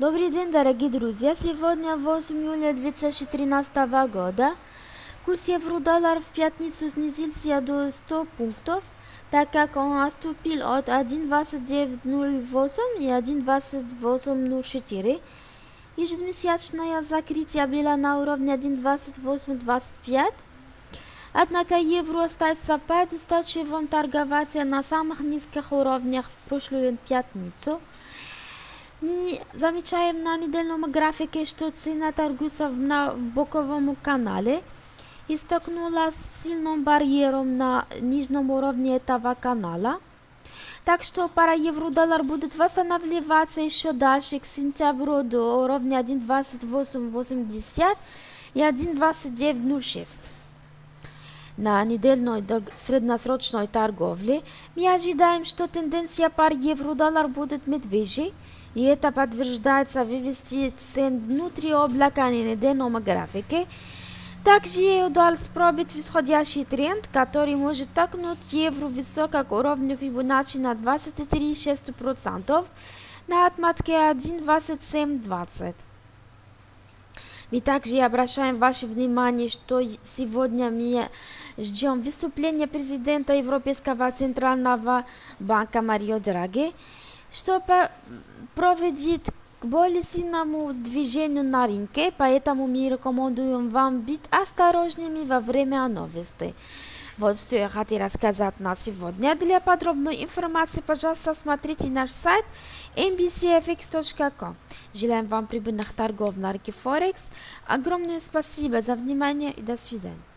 Добрый день, дорогие друзья! Сегодня 8 июля 2013 года. Курс евро-доллар в пятницу снизился до 100 пунктов, так как он отступил от 1.2908 и 1.2804. Ежемесячное закрытие было на уровне 1.2825. Однако евро остается устойчивым торговаться на самых низких уровнях в прошлую пятницу. Мы замечаем на недельном графике, что цена торгуется на боковом канале и столкнулась с сильным барьером на нижнем уровне этого канала. Так что пара евро-доллар будет восстанавливаться еще дальше к сентябрю до уровня 1.2880 и 1.2906. На недельной средносрочной торговле мы ожидаем, что тенденция пар евро-доллар будет медвежьей, и это подтверждается вывести цен внутри облака на недельном графике. Также удалось пробить восходящий тренд, который может толкнуть евро высоко к уровню Фибоначчи на 23,6% на отметке 1.2720. Мы также обращаем ваше внимание, что сегодня мы ждем выступления президента Европейского центрального банка Марио Драги, чтобы проводить к более сильному движению на рынке, поэтому мы рекомендуем вам быть осторожными во время новостей. Вот все я хотела сказать на сегодня. Для подробной информации, пожалуйста, смотрите наш сайт mbcfx.com. Желаем вам прибыльных торгов на рынке Форекс. Огромное спасибо за внимание и до свидания.